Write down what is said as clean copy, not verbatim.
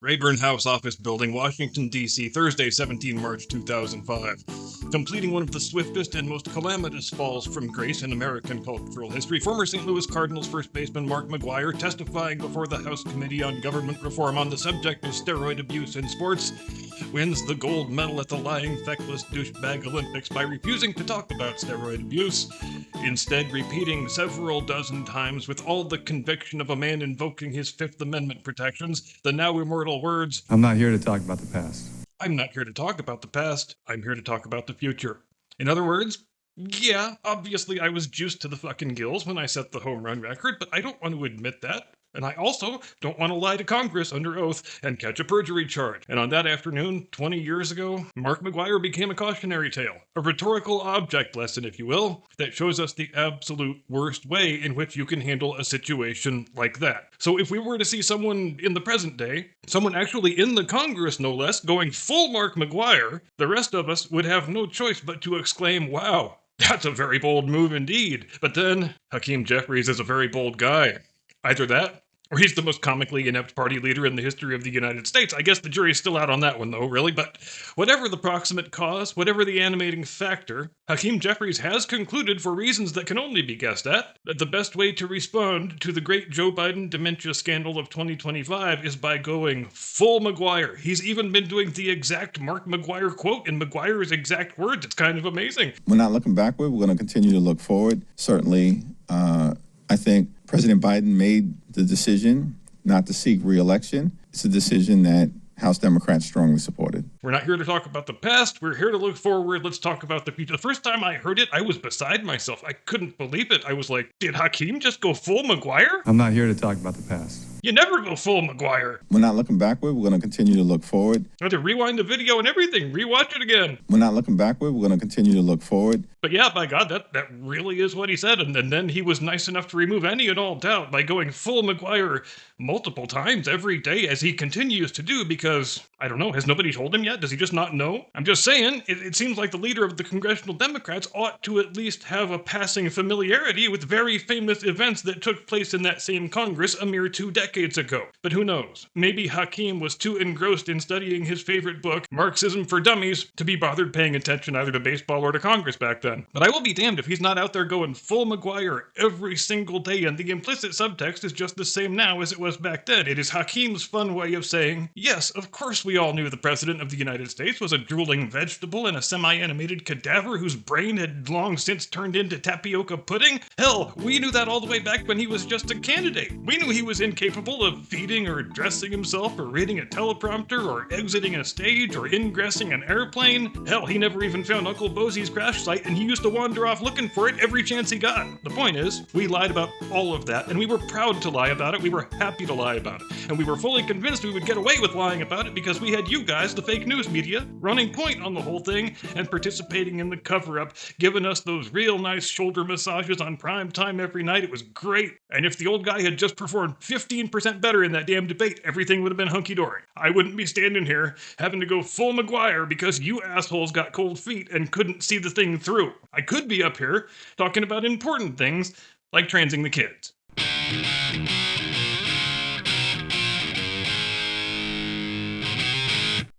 Rayburn House Office Building, Washington, D.C., Thursday, 17 March 2005. Completing one of the swiftest and most calamitous falls from grace in American cultural history, former St. Louis Cardinals first baseman Mark McGwire, testifying before the House Committee on Government Reform on the subject of steroid abuse in sports, wins the gold medal at the lying, feckless douchebag Olympics by refusing to talk about steroid abuse, instead repeating several dozen times with all the conviction of a man invoking his Fifth Amendment protections the now immortal words, I'm not here to talk about the past. I'm not here to talk about the past, I'm here to talk about the future. In other words, yeah, obviously I was juiced to the fucking gills when I set the home run record, but I don't want to admit that. And I also don't want to lie to Congress under oath and catch a perjury charge. And on that afternoon, 20 years ago, Mark McGwire became a cautionary tale, a rhetorical object lesson, if you will, that shows us the absolute worst way in which you can handle a situation like that. So if we were to see someone in the present day, someone actually in the Congress no less, going full Mark McGwire, the rest of us would have no choice but to exclaim, wow, that's a very bold move indeed. But then, Hakeem Jeffries is a very bold guy. Either that, or he's the most comically inept party leader in the history of the United States. I guess the jury's still out on that one, though, really. But whatever the proximate cause, whatever the animating factor, Hakeem Jeffries has concluded, for reasons that can only be guessed at, that the best way to respond to the great Joe Biden dementia scandal of 2025 is by going full McGwire. He's even been doing the exact Mark McGwire quote in McGwire's exact words. It's kind of amazing. We're not looking backward. We're going to continue to look forward. Certainly, I think President Biden made the decision not to seek re-election. It's a decision that House Democrats strongly supported. We're not here to talk about the past. We're here to look forward. Let's talk about the future. The first time I heard it, I was beside myself. I couldn't believe it. I was like, did Hakeem just go full McGwire? I'm not here to talk about the past. You never go full McGwire. We're not looking backward. We're going to continue to look forward. I had to rewind the video and everything, rewatch it again. We're not looking backward. We're going to continue to look forward. But yeah, by God, that really is what he said. And then he was nice enough to remove any and all doubt by going full McGwire multiple times every day, as he continues to do, because, I don't know, has nobody told him yet? Does he just not know? I'm just saying, it seems like the leader of the congressional Democrats ought to at least have a passing familiarity with very famous events that took place in that same Congress a mere 2 decades ago. But who knows? Maybe Hakeem was too engrossed in studying his favorite book, Marxism for Dummies, to be bothered paying attention either to baseball or to Congress back then. But I will be damned if he's not out there going full McGwire every single day, and the implicit subtext is just the same now as it was back then. It is Hakeem's fun way of saying, yes, of course we all knew the President of the United States was a drooling vegetable and a semi-animated cadaver whose brain had long since turned into tapioca pudding. Hell, we knew that all the way back when he was just a candidate. We knew he was incapable of feeding or dressing himself or reading a teleprompter or exiting a stage or ingressing an airplane. Hell, he never even found Uncle Bosie's crash site, and he used to wander off looking for it every chance he got. The point is, we lied about all of that, and we were proud to lie about it. We were happy to lie about it. And we were fully convinced we would get away with lying about it because we had you guys, the fake news media, running point on the whole thing and participating in the cover-up, giving us those real nice shoulder massages on prime time every night. It was great. And if the old guy had just performed 15% better in that damn debate, everything would have been hunky-dory. I wouldn't be standing here having to go full McGwire because you assholes got cold feet and couldn't see the thing through. I could be up here talking about important things like transing the kids.